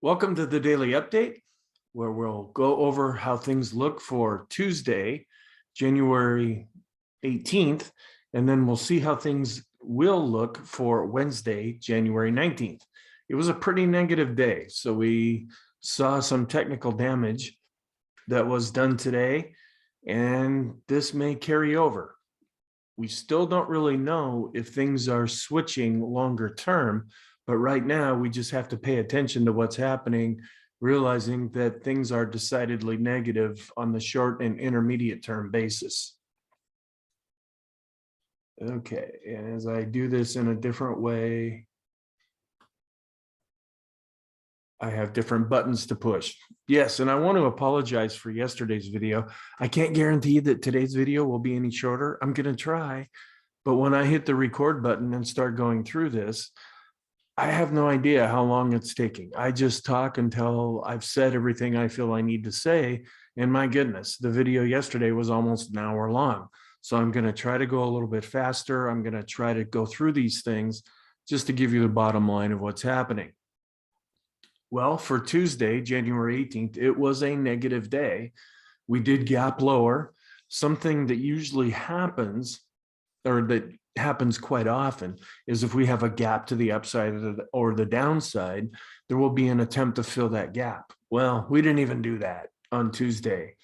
Welcome to the Daily Update, where we'll go over how things look for Tuesday, January 18th, and then we'll see how things will look for Wednesday, January 19th. It was a pretty negative day, so we saw some technical damage that was done today, and this may carry over. We still don't really know if things are switching longer term, but right now we just have to pay attention to what's happening, realizing that things are decidedly negative on the short and intermediate term basis. Okay, and as I do this in a different way, I have different buttons to push. Yes, and I want to apologize for yesterday's video. I can't guarantee that today's video will be any shorter. I'm going to try, but when I hit the record button and start going through this, I have no idea how long it's taking. I just talk until I've said everything I feel I need to say. And my goodness, the video yesterday was almost an hour long. So I'm going to try to go a little bit faster. I'm going to try to go through these things just to give you the bottom line of what's happening. Well, for Tuesday, January 18th, it was a negative day. We did gap lower, something that usually happens, or that happens quite often, is if we have a gap to the upside or the downside, there will be an attempt to fill that gap. Well, we didn't even do that on Tuesday.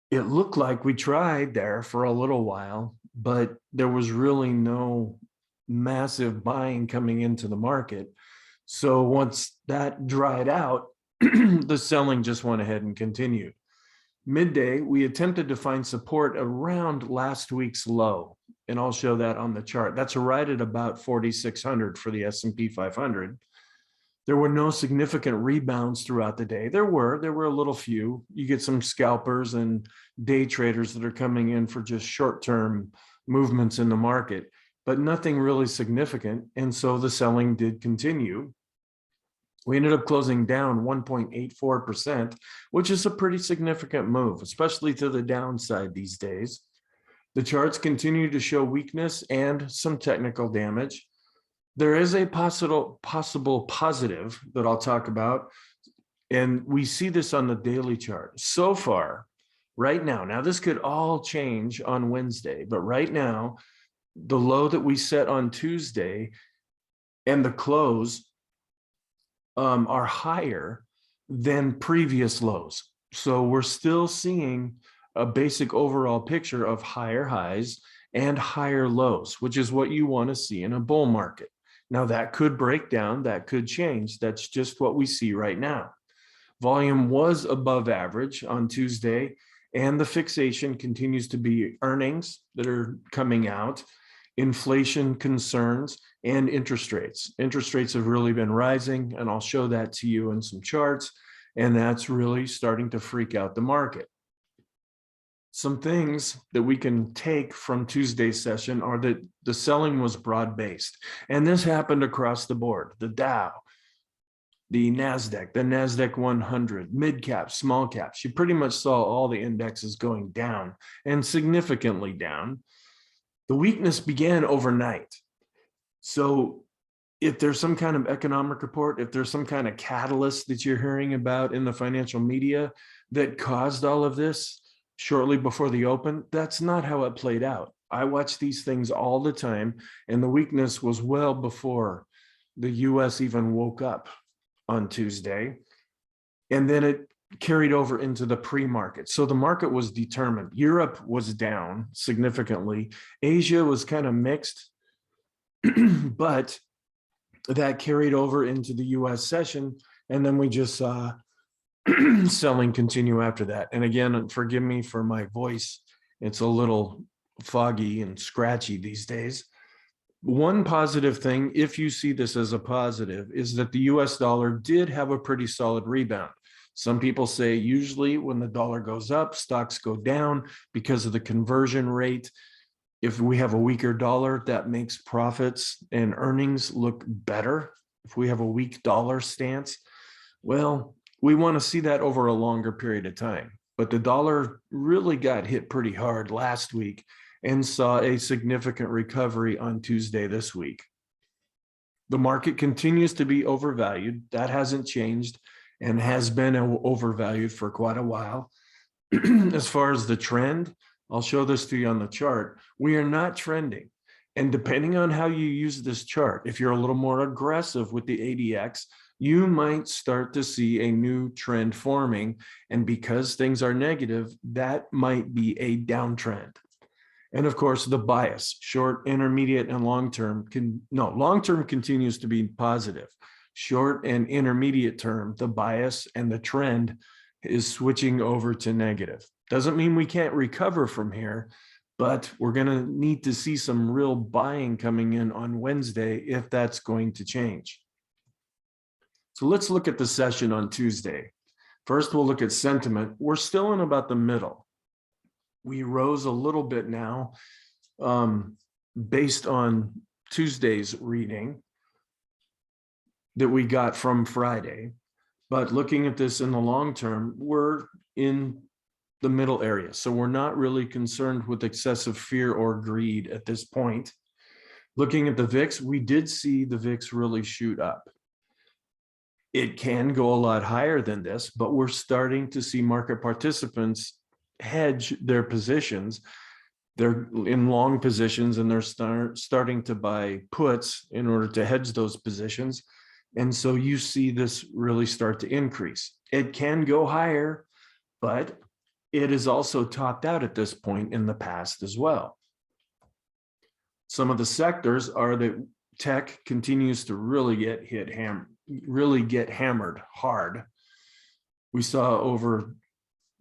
It looked like we tried there for a little while, but there was really no massive buying coming into the market. So once that dried out, the selling just went ahead and continued. Midday, we attempted to find support around last week's low, and I'll show that on the chart. That's right at about 4,600 for the S&P 500. There were no significant rebounds throughout the day. There were a little few. You get some scalpers and day traders that are coming in for just short-term movements in the market, but nothing really significant. And so the selling did continue. We ended up closing down 1.84%, which is a pretty significant move, especially to the downside these days. The charts continue to show weakness and some technical damage. There is a possible positive that I'll talk about, and we see this on the daily chart. So far, right now this could all change on Wednesday, but right now, the low that we set on Tuesday and the close are higher than previous lows. So we're still seeing a basic overall picture of higher highs and higher lows, which is what you want to see in a bull market. Now that could break down, that could change. That's just what we see right now. Volume was above average on Tuesday, and the fixation continues to be earnings that are coming out, inflation concerns, and interest rates. Interest rates have really been rising, and I'll show that to you in some charts, and that's really starting to freak out the market. Some things that we can take from Tuesday's session are that the selling was broad-based, and this happened across the board. The Dow, the NASDAQ 100, mid caps, small caps. You pretty much saw all the indexes going down, and significantly down. The weakness began overnight. So if there's some kind of economic report, if there's some kind of catalyst that you're hearing about in the financial media that caused all of this shortly before the open, that's not how it played out. I watch these things all the time, and the weakness was well before the US even woke up on Tuesday. And then it carried over into the pre-market. So the market was determined. Europe was down significantly. Asia was kind of mixed, but that carried over into the US session. And then we just saw selling continue after that. And again, forgive me for my voice. It's a little foggy and scratchy these days. One positive thing, if you see this as a positive, is that the US dollar did have a pretty solid rebound. Some people say usually when the dollar goes up, stocks go down because of the conversion rate. If we have a weaker dollar, that makes profits and earnings look better. If we have a weak dollar stance, well, we want to see that over a longer period of time. But the dollar really got hit pretty hard last week and saw a significant recovery on Tuesday this week. The market continues to be overvalued. That hasn't changed and has been overvalued for quite a while. As far as the trend, I'll show this to you on the chart. We are not trending. And depending on how you use this chart, if you're a little more aggressive with the ADX, you might start to see a new trend forming. And because things are negative, that might be a downtrend. And of course, the bias, short, intermediate, and long-term long-term continues to be positive. Short and intermediate term, the bias and the trend is switching over to negative. Doesn't mean we can't recover from here, but we're going to need to see some real buying coming in on Wednesday if that's going to change. So let's look at the session on Tuesday. First, we'll look at sentiment. We're still in about the middle. We rose a little bit now based on Tuesday's reading that we got from Friday. But looking at this in the long term, we're in the middle area. So we're not really concerned with excessive fear or greed at this point. Looking at the VIX, we did see the VIX really shoot up. It can go a lot higher than this, but we're starting to see market participants hedge their positions. They're in long positions and they're starting to buy puts in order to hedge those positions. And so you see this really start to increase. It can go higher, but it is also topped out at this point in the past as well. Some of the sectors are that tech continues to really get hammered hard. We saw over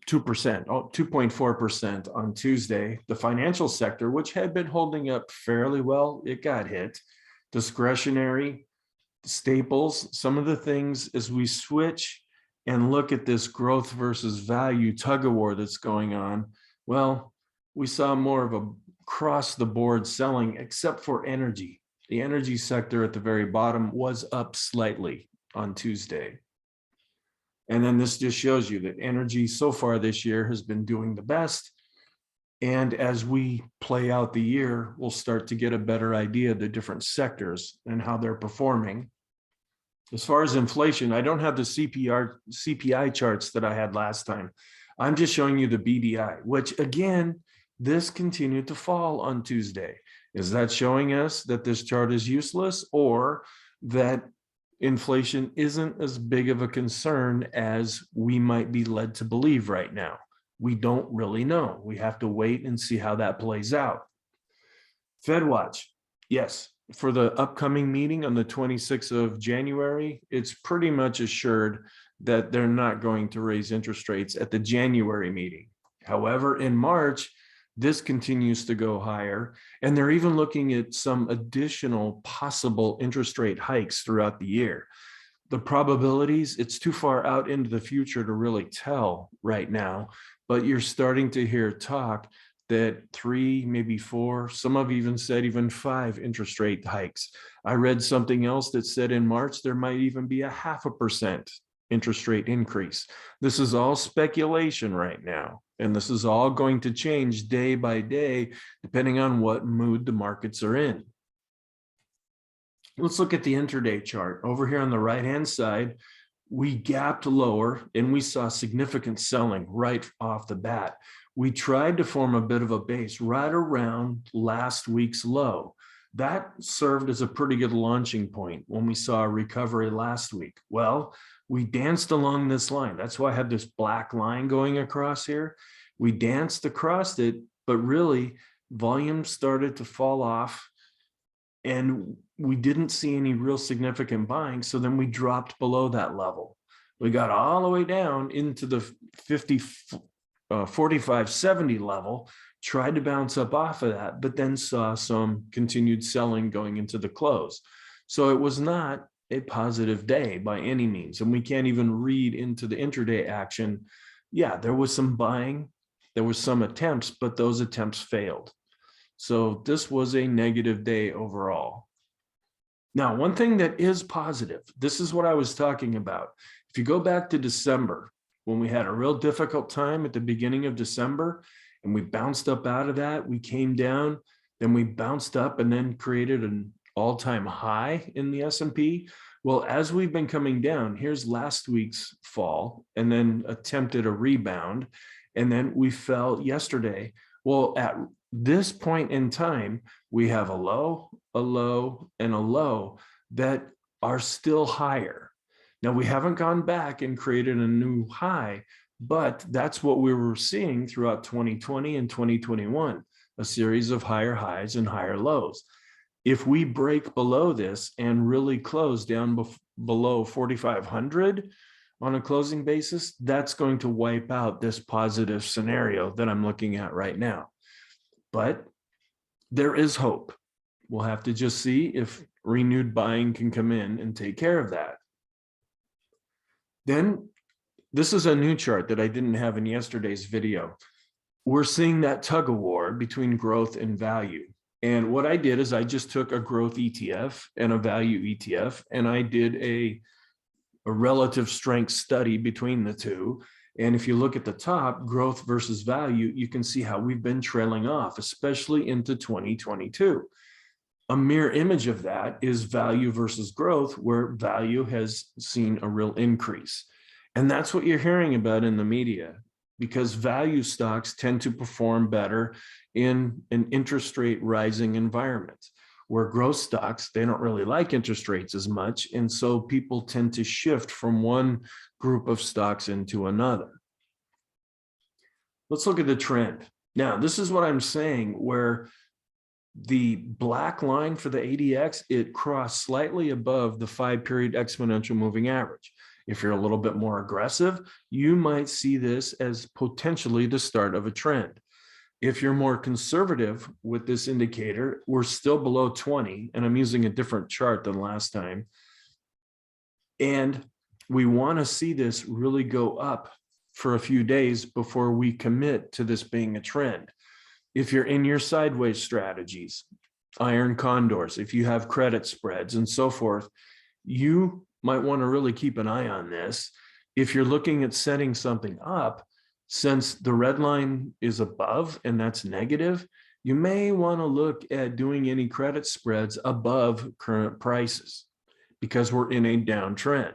2%, 2.4% on Tuesday. The financial sector, which had been holding up fairly well, it got hit. Discretionary, staples, some of the things as we switch and look at this growth versus value tug of war that's going on, well, we saw more of a across the board selling except for energy. The energy sector at the very bottom was up slightly on Tuesday. And then this just shows you that energy so far this year has been doing the best. And as we play out the year, we'll start to get a better idea of the different sectors and how they're performing. As far as inflation, I don't have the CPI charts that I had last time. I'm just showing you the BDI, which again, this continued to fall on Tuesday. Is that showing us that this chart is useless or that inflation isn't as big of a concern as we might be led to believe right now? We don't really know. We have to wait and see how that plays out. FedWatch, yes, for the upcoming meeting on the 26th of January, it's pretty much assured that they're not going to raise interest rates at the January meeting. However, in March, this continues to go higher, and they're even looking at some additional possible interest rate hikes throughout the year. The probabilities, it's too far out into the future to really tell right now, but you're starting to hear talk that 3, maybe 4, some have even said even 5 interest rate hikes. I read something else that said in March, there might even be a 0.5% interest rate increase. This is all speculation right now. And this is all going to change day by day, depending on what mood the markets are in. Let's look at the intraday chart. Over here on the right-hand side, we gapped lower and we saw significant selling right off the bat. We tried to form a bit of a base right around last week's low. That served as a pretty good launching point when we saw a recovery last week. Well, we danced along this line. That's why I had this black line going across here. We danced across it, but really volume started to fall off and we didn't see any real significant buying. So then we dropped below that level. We got all the way down into the 45.70 level, tried to bounce up off of that, but then saw some continued selling going into the close. So it was not a positive day by any means. And we can't even read into the intraday action. Yeah, there was some buying, there was some attempts, but those attempts failed. So this was a negative day overall. Now, one thing that is positive, this is what I was talking about. If you go back to December, when we had a real difficult time at the beginning of December, and we bounced up out of that, we came down, then we bounced up and then created all-time high in the S&P. Well, as we've been coming down, here's last week's fall, and then attempted a rebound, and then we fell yesterday. Well, at this point in time, we have a low, and a low that are still higher. Now, we haven't gone back and created a new high, but that's what we were seeing throughout 2020 and 2021, a series of higher highs and higher lows. If we break below this and really close down below 4,500 on a closing basis, that's going to wipe out this positive scenario that I'm looking at right now. But there is hope. We'll have to just see if renewed buying can come in and take care of that. Then this is a new chart that I didn't have in yesterday's video. We're seeing that tug of war between growth and value. And what I did is I just took a growth ETF and a value ETF, and I did a relative strength study between the two. And if you look at the top, growth versus value, you can see how we've been trailing off, especially into 2022. A mirror image of that is value versus growth, where value has seen a real increase. And that's what you're hearing about in the media, because value stocks tend to perform better in an interest rate rising environment, where growth stocks, they don't really like interest rates as much. And so people tend to shift from one group of stocks into another. Let's look at the trend. Now, this is what I'm saying, where the black line for the ADX, it crossed slightly above the 5-period exponential moving average. If you're a little bit more aggressive, you might see this as potentially the start of a trend. If you're more conservative with this indicator, we're still below 20, and I'm using a different chart than last time. And we want to see this really go up for a few days before we commit to this being a trend. If you're in your sideways strategies, iron condors, if you have credit spreads and so forth, you might want to really keep an eye on this. If you're looking at setting something up, since the red line is above and that's negative, you may want to look at doing any credit spreads above current prices because we're in a downtrend.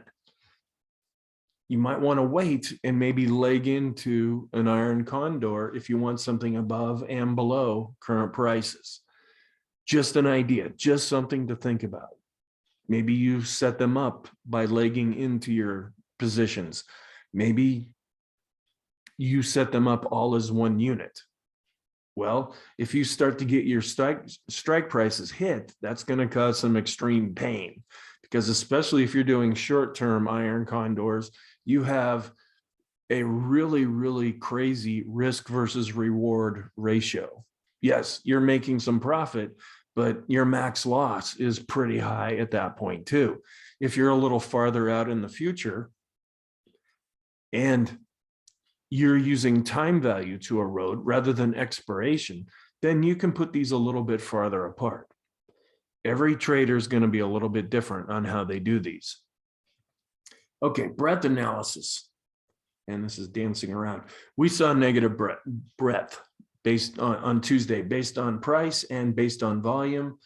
You might want to wait and maybe leg into an iron condor if you want something above and below current prices. Just an idea, just something to think about. Maybe you set them up by legging into your positions. Maybe you set them up all as one unit. Well, if you start to get your strike prices hit, that's going to cause some extreme pain, because especially if you're doing short-term iron condors, you have a really, really crazy risk versus reward ratio. Yes, you're making some profit, but your max loss is pretty high at that point too. If you're a little farther out in the future and you're using time value to erode rather than expiration, then you can put these a little bit farther apart. Every trader is going to be a little bit different on how they do these. Okay, breadth analysis. And this is dancing around. We saw negative breadth based on Tuesday, based on price and based on volume.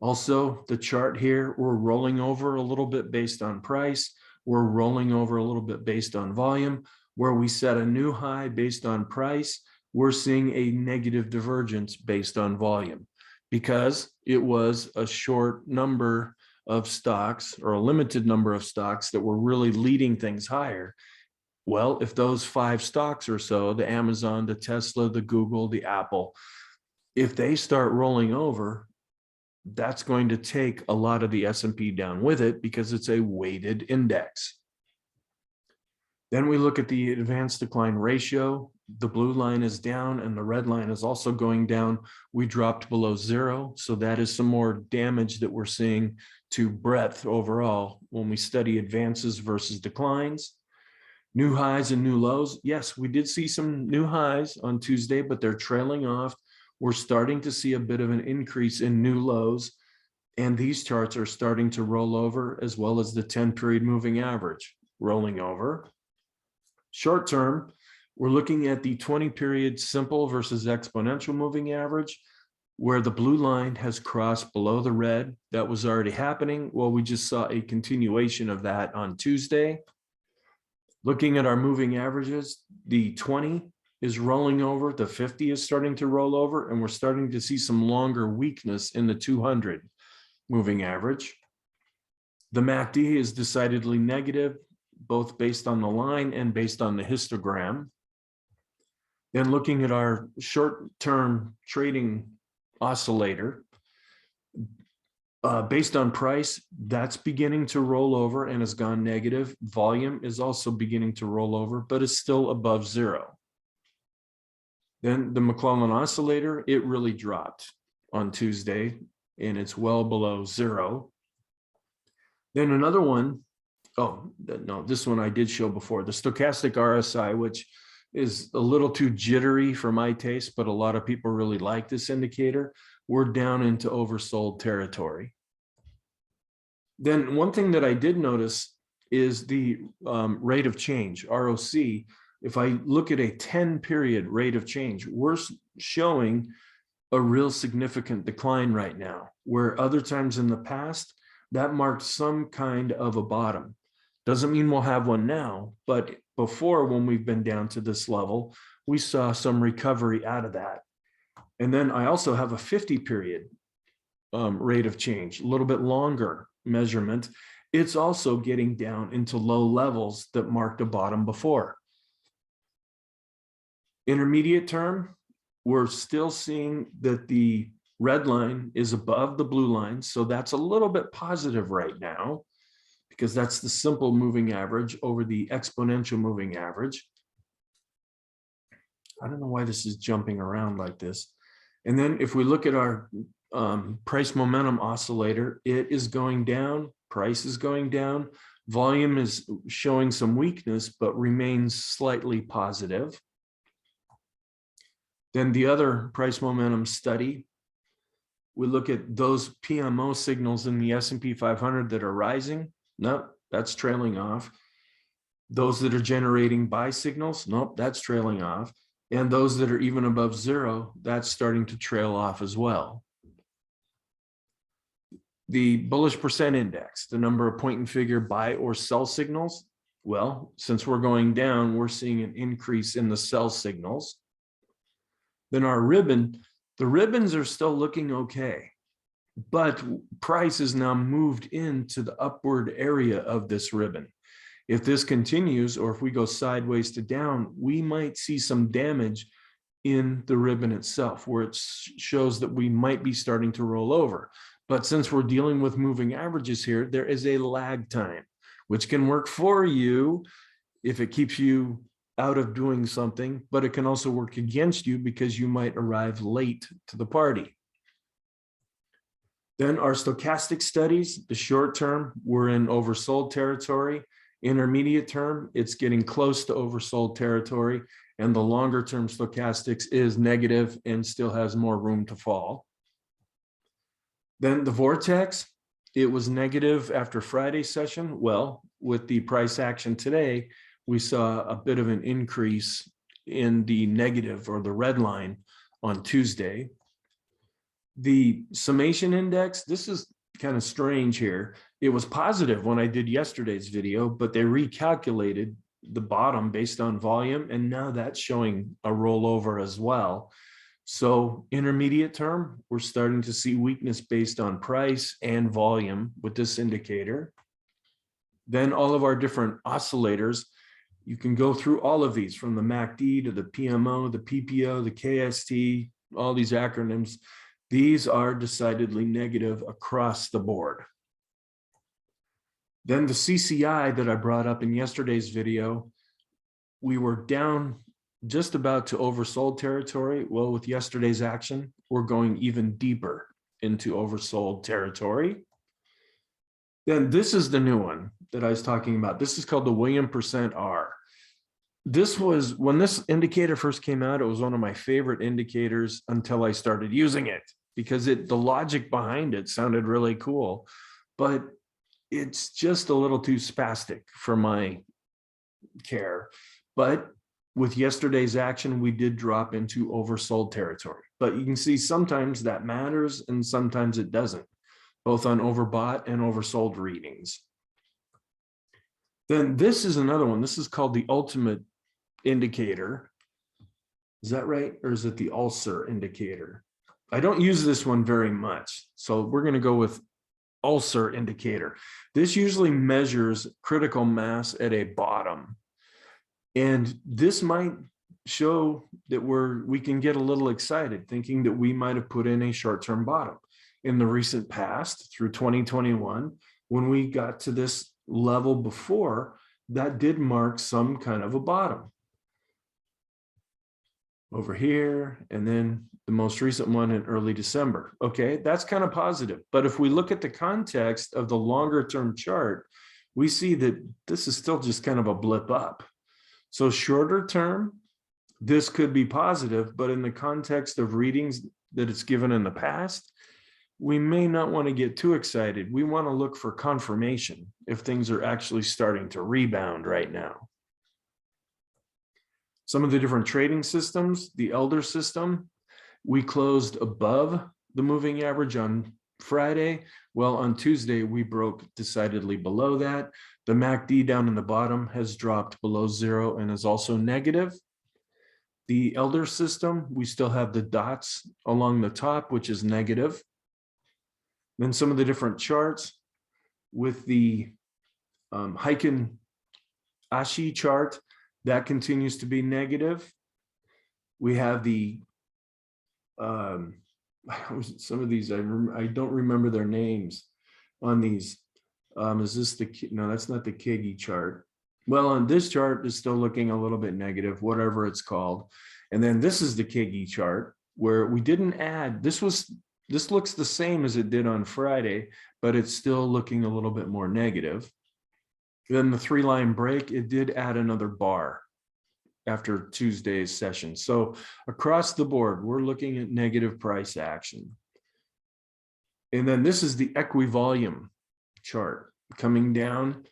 Also, the chart here, we're rolling over a little bit based on price. We're rolling over a little bit based on volume. Where we set a new high based on price, we're seeing a negative divergence based on volume, because it was a short number of stocks or a limited number of stocks that were really leading things higher. Well, if those 5 stocks or so, the Amazon, the Tesla, the Google, the Apple, if they start rolling over, that's going to take a lot of the S&P down with it because it's a weighted index. Then we look at the advanced decline ratio. The blue line is down and the red line is also going down. We dropped below 0. So that is some more damage that we're seeing to breadth overall when we study advances versus declines. New highs and new lows. Yes, we did see some new highs on Tuesday, but they're trailing off. We're starting to see a bit of an increase in new lows. And these charts are starting to roll over, as well as the 10-period moving average rolling over. Short term, we're looking at the 20-period simple versus exponential moving average. where the blue line has crossed below the red. That was already happening. Well, we just saw a continuation of that on Tuesday. Looking at our moving averages, the 20 is rolling over, the 50 is starting to roll over, and we're starting to see some longer weakness in the 200 moving average. The MACD is decidedly negative, both based on the line and based on the histogram. Then looking at our short-term trading oscillator, based on price, that's beginning to roll over and has gone negative. Volume is also beginning to roll over, but is still above zero. Then the McClellan oscillator, it really dropped on Tuesday, and it's well below zero. Then another one, oh, no, this one I did show before, the stochastic RSI, which is a little too jittery for my taste, but a lot of people really like this indicator. We're down into oversold territory. Then one thing that I did notice is the rate of change, ROC. If I look at a 10-period rate of change, we're showing a real significant decline right now, where other times in the past, that marked some kind of a bottom. Doesn't mean we'll have one now, but before, when we've been down to this level, we saw some recovery out of that. And then I also have a 50-period rate of change, a little bit longer measurement. It's also getting down into low levels that marked a bottom before. Intermediate term, we're still seeing that the red line is above the blue line. So that's a little bit positive right now, because that's the simple moving average over the exponential moving average. I don't know why this is jumping around like this. And then if we look at our price momentum oscillator, it is going down, price is going down, volume is showing some weakness, but remains slightly positive. Then the other price momentum study, we look at those PMO signals in the S&P 500 that are rising. Nope, that's trailing off. Those that are generating buy signals, nope, that's trailing off. And those that are even above zero, that's starting to trail off as well. The bullish percent index, the number of point and figure buy or sell signals. Well, since we're going down, we're seeing an increase in the sell signals. Then our ribbon, the ribbons are still looking okay, but price is now moved into the upward area of this ribbon. If this continues, or if we go sideways to down, we might see some damage in the ribbon itself, where it shows that we might be starting to roll over. But since we're dealing with moving averages here, there is a lag time, which can work for you if it keeps you out of doing something, but it can also work against you because you might arrive late to the party. Then our stochastic studies, the short term, we're in oversold territory. Intermediate term, it's getting close to oversold territory, and the longer term stochastics is negative and still has more room to fall. Then the vortex, it was negative after Friday's session. Well, with the price action today, we saw a bit of an increase in the negative, or the red line, on Tuesday. The summation index, this is kind of strange here. It was positive when I did yesterday's video, but they recalculated the bottom based on volume, and now that's showing a rollover as well. So intermediate term, we're starting to see weakness based on price and volume with this indicator. Then all of our different oscillators, you can go through all of these, from the MACD to the PMO, the PPO, the KST, all these acronyms. These are decidedly negative across the board. Then the CCI that I brought up in yesterday's video, we were down just about to oversold territory. Well, with yesterday's action, we're going even deeper into oversold territory. Then this is the new one that I was talking about. This is called the Williams percent R. This was, when this indicator first came out, it was one of my favorite indicators until I started using it, because the logic behind it sounded really cool, but it's just a little too spastic for my care. But with yesterday's action, we did drop into oversold territory. but you can see sometimes that matters and sometimes it doesn't, both on overbought and oversold readings. Then this is another one. This is called the ultimate indicator. Is that right? Or is it the ulcer indicator? I don't use this one very much, so we're going to go with ulcer indicator. This usually measures critical mass at a bottom. And this might show that we can get a little excited thinking that we might have put in a short-term bottom. In the recent past, through 2021, when we got to this level before, that did mark some kind of a bottom. Over here, and then the most recent one in early December. Okay, that's kind of positive. But if we look at the context of the longer term chart, we see that this is still just kind of a blip up. So shorter term, this could be positive, but in the context of readings that it's given in the past, we may not want to get too excited. We want to look for confirmation if things are actually starting to rebound right now. Some of the different trading systems, the Elder system, we closed above the moving average on Friday. Well, on Tuesday, we broke decidedly below that. The MACD down in the bottom has dropped below zero and is also negative. The Elder system, we still have the dots along the top, which is negative. Then some of the different charts with the Heiken Ashi chart, that continues to be negative. We have the some of these I don't remember their names on these. Is this the, no, that's not the Kegi chart. Well, on this chart is still looking a little bit negative, whatever it's called. And then this is the Kegi chart where we didn't add, this looks the same as it did on Friday, but it's still looking a little bit more negative. Then the 3-line break, it did add another bar after Tuesday's session. So across the board, we're looking at negative price action. And then this is the equivolume chart coming down.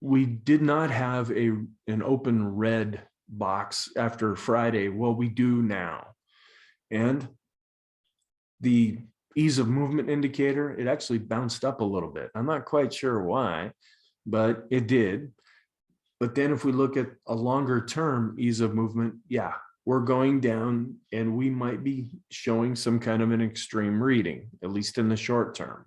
We did not have an open red box after Friday. Well, we do now. And the ease of movement indicator, it actually bounced up a little bit. I'm not quite sure why, but it did. But then if we look at a longer term ease of movement, yeah, we're going down and we might be showing some kind of an extreme reading, at least in the short term.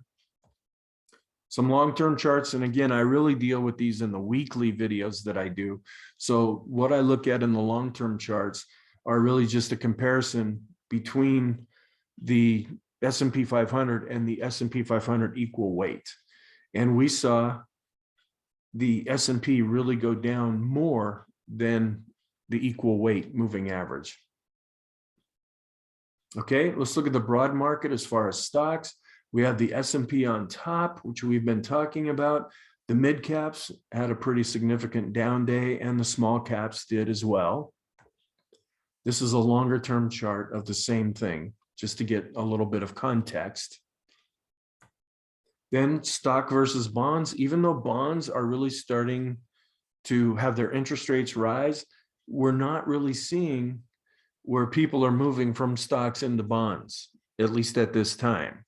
Some long-term charts, and again, I really deal with these in the weekly videos that I do. So what I look at in the long-term charts are really just a comparison between the S&P 500 and the S&P 500 equal weight. And we saw the S&P really go down more than the equal weight moving average. Okay, let's look at the broad market as far as stocks. We have the S&P on top, which we've been talking about. The mid caps had a pretty significant down day and the small caps did as well. This is a longer term chart of the same thing, just to get a little bit of context. Then stock versus bonds, even though bonds are really starting to have their interest rates rise, we're not really seeing where people are moving from stocks into bonds, at least at this time.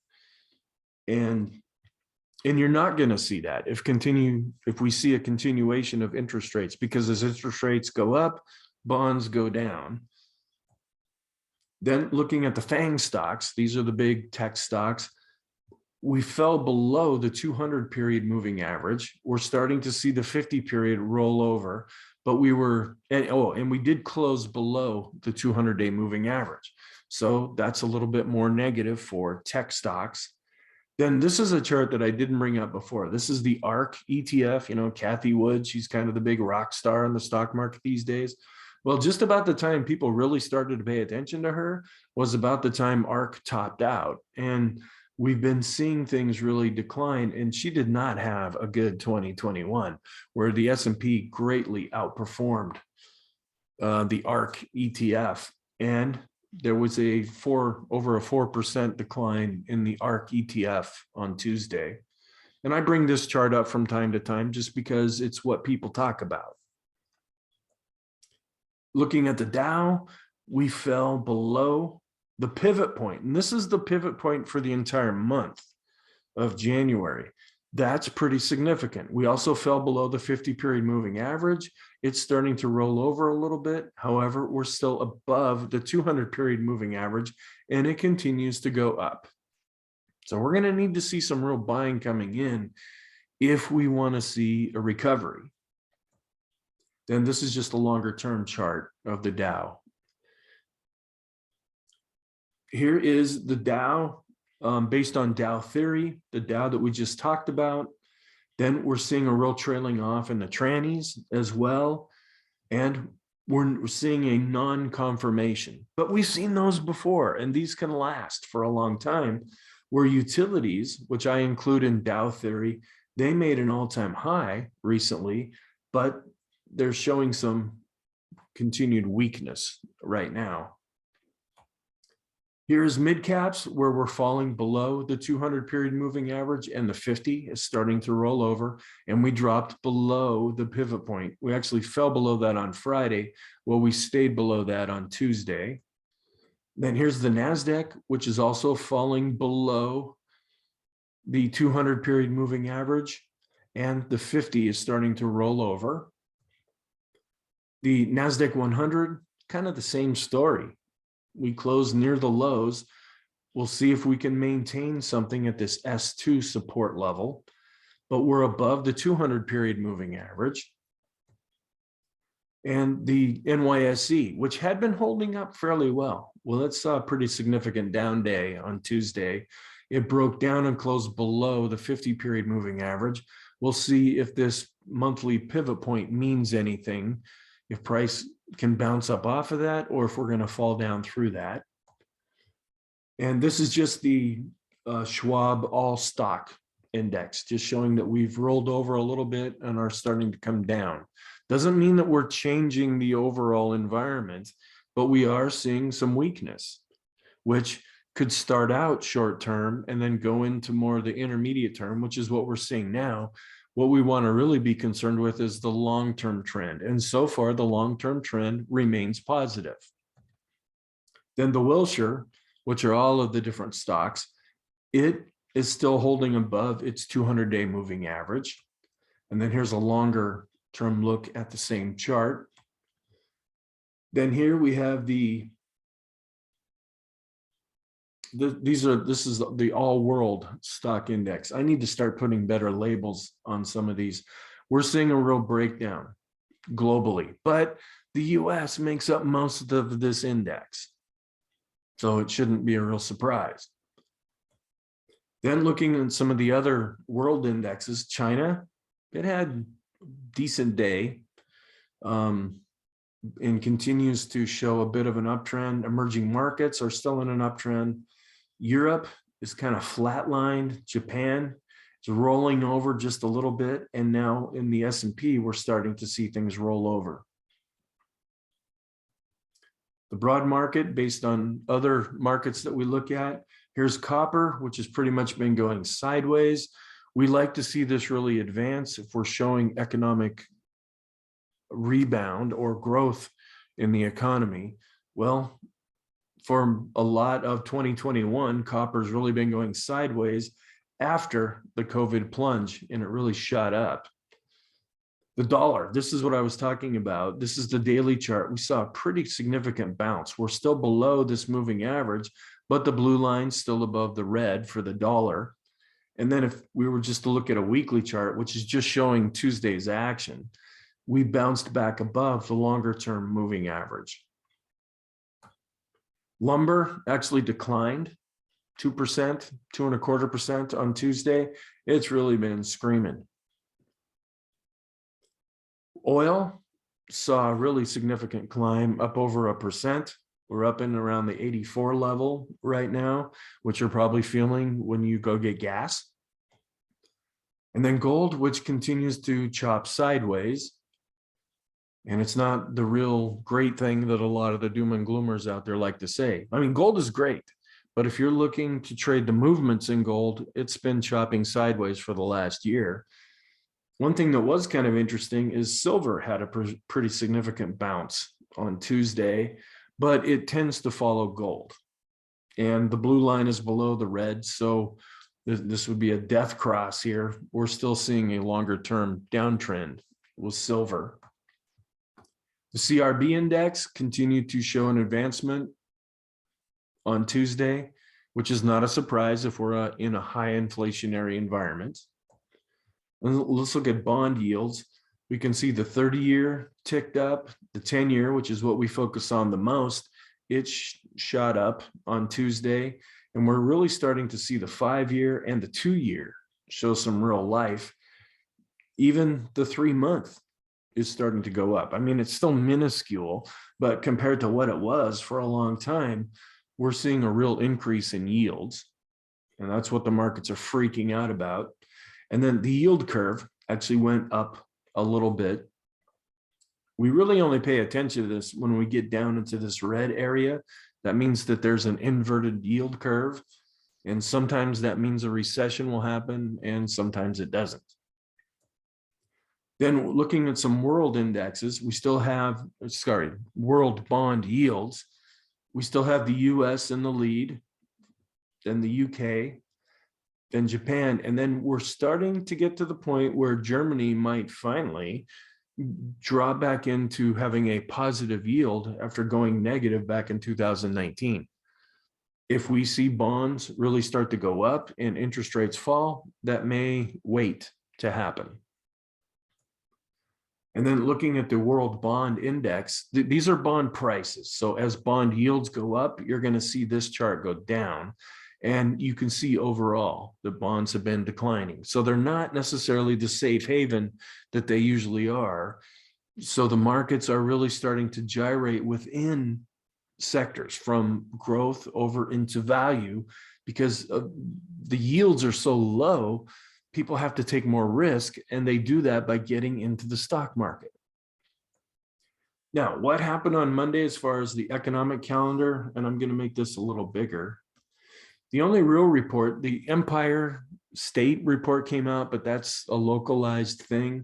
And you're not going to see that if we see a continuation of interest rates, because as interest rates go up, bonds go down. Then looking at the FANG stocks, these are the big tech stocks. We fell below the 200 period moving average. We're starting to see the 50 period roll over, but we were, and we did close below the 200-day moving average. So that's a little bit more negative for tech stocks. Then this is a chart that I didn't bring up before. This is the ARK ETF, you know, Cathie Wood, she's kind of the big rock star in the stock market these days. Well, just about the time people really started to pay attention to her was about the time ARK topped out. And we've been seeing things really decline, and she did not have a good 2021, where the S&P greatly outperformed the ARK ETF. And there was over a 4% decline in the ARK ETF on Tuesday. And I bring this chart up from time to time just because it's what people talk about. Looking at the Dow, we fell below the pivot point, and this is the pivot point for the entire month of January. That's pretty significant. We also fell below the 50-period moving average. It's starting to roll over a little bit. However, we're still above the 200-period moving average, and it continues to go up. So we're going to need to see some real buying coming in if we want to see a recovery. Then this is just a longer term chart of the Dow. Here is the Dow based on Dow theory, the Dow that we just talked about. Then we're seeing a real trailing off in the trannies as well. And we're seeing a non-confirmation, but we've seen those before, and these can last for a long time, where utilities, which I include in Dow theory, they made an all-time high recently, but they're showing some continued weakness right now. Here's mid caps, where we're falling below the 200-period moving average, and the 50 is starting to roll over, and we dropped below the pivot point. We actually fell below that on Friday. Well, we stayed below that on Tuesday. Then here's the NASDAQ, which is also falling below the 200-period moving average, and the 50 is starting to roll over. The NASDAQ 100, kind of the same story. We close near the lows. We'll see if we can maintain something at this S2 support level, but we're above the 200-period moving average. And the NYSE, which had been holding up fairly well. Well, it saw a pretty significant down day on Tuesday. It broke down and closed below the 50-period moving average. We'll see if this monthly pivot point means anything, if price can bounce up off of that, or if we're going to fall down through that. And this is just the Schwab all stock index, just showing that we've rolled over a little bit and are starting to come down. Doesn't mean that we're changing the overall environment, but we are seeing some weakness, which could start out short term and then go into more of the intermediate term, which is what we're seeing now. What we want to really be concerned with is the long-term trend. And so far, the long-term trend remains positive. Then the Wilshire, which are all of the different stocks, it is still holding above its 200-day moving average. And then here's a longer term look at the same chart. Then here we have this is the all world stock index. I need to start putting better labels on some of these. We're seeing a real breakdown globally, but the US makes up most of this index. So it shouldn't be a real surprise. Then looking at some of the other world indexes, China, it had a decent day and continues to show a bit of an uptrend. Emerging markets are still in an uptrend. Europe is kind of flatlined. Japan is rolling over just a little bit. And now in the S&P, we're starting to see things roll over. The broad market, based on other markets that we look at, here's copper, which has pretty much been going sideways. We like to see this really advance if we're showing economic rebound or growth in the economy. Well, for a lot of 2021, copper's really been going sideways after the COVID plunge, and it really shot up. The dollar, this is what I was talking about. This is the daily chart. We saw a pretty significant bounce. We're still below this moving average, but the blue line's still above the red for the dollar. And then if we were just to look at a weekly chart, which is just showing Tuesday's action, we bounced back above the longer term moving average. Lumber actually declined 2%, 2.25% on Tuesday. It's really been screaming. Oil saw a really significant climb, up over 1%. We're up in around the 84 level right now, which you're probably feeling when you go get gas. And then gold, which continues to chop sideways. And it's not the real great thing that a lot of the doom and gloomers out there like to say. I mean, gold is great, but if you're looking to trade the movements in gold, it's been chopping sideways for the last year. One thing that was kind of interesting is silver had a pretty significant bounce on Tuesday, but it tends to follow gold. and the blue line is below the red. So this would be a death cross here. We're still seeing a longer term downtrend with silver. The CRB index continued to show an advancement on Tuesday, which is not a surprise if we're in a high inflationary environment. And let's look at bond yields. We can see the 30-year ticked up, the 10-year, which is what we focus on the most, it shot up on Tuesday, and we're really starting to see the 5-year and the 2-year show some real life. Even the 3-month is starting to go up. I mean, it's still minuscule, but compared to what it was for a long time, we're seeing a real increase in yields. And that's what the markets are freaking out about. And then the yield curve actually went up a little bit. We really only pay attention to this when we get down into this red area. That means that there's an inverted yield curve. And sometimes that means a recession will happen, and sometimes it doesn't. Then looking at some world indexes, we still have, world bond yields. We still have the US in the lead, then the UK, then Japan, and then we're starting to get to the point where Germany might finally draw back into having a positive yield after going negative back in 2019. If we see bonds really start to go up and interest rates fall, that may wait to happen. And then looking at the world bond index, these are bond prices. So as bond yields go up, you're going to see this chart go down. And you can see overall the bonds have been declining. So they're not necessarily the safe haven that they usually are. So the markets are really starting to gyrate within sectors from growth over into value, because the yields are so low. People have to take more risk, and they do that by getting into the stock market. Now, what happened on Monday as far as the economic calendar, and I'm going to make this a little bigger. The only real report, the Empire State report came out, but that's a localized thing.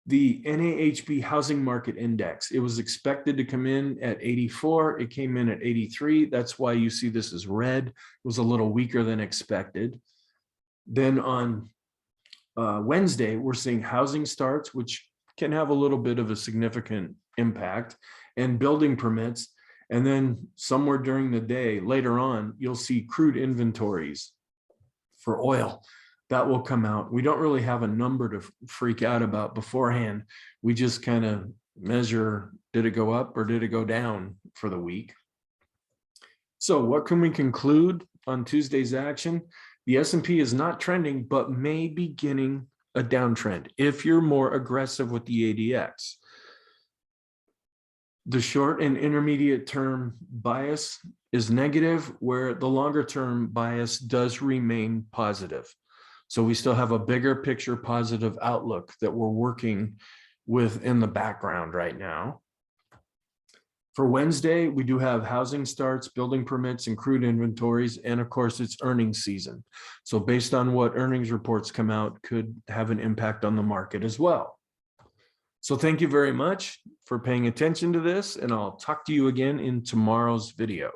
The NAHB Housing Market Index, it was expected to come in at 84. It came in at 83. That's why you see this as red. It was a little weaker than expected. Then on Wednesday, we're seeing housing starts, which can have a little bit of a significant impact, and building permits. And then somewhere during the day, later on, you'll see crude inventories for oil. That will come out. We don't really have a number to freak out about beforehand. We just kind of measure, did it go up or did it go down for the week? So what can we conclude on Tuesday's action? The S&P is not trending, but may be beginning a downtrend if you're more aggressive with the ADX. The short and intermediate term bias is negative, where the longer term bias does remain positive. So we still have a bigger picture positive outlook that we're working with in the background right now. For Wednesday, we do have housing starts, building permits, and crude inventories, and of course it's earnings season. So based on what earnings reports come out could have an impact on the market as well. So thank you very much for paying attention to this, and I'll talk to you again in tomorrow's video.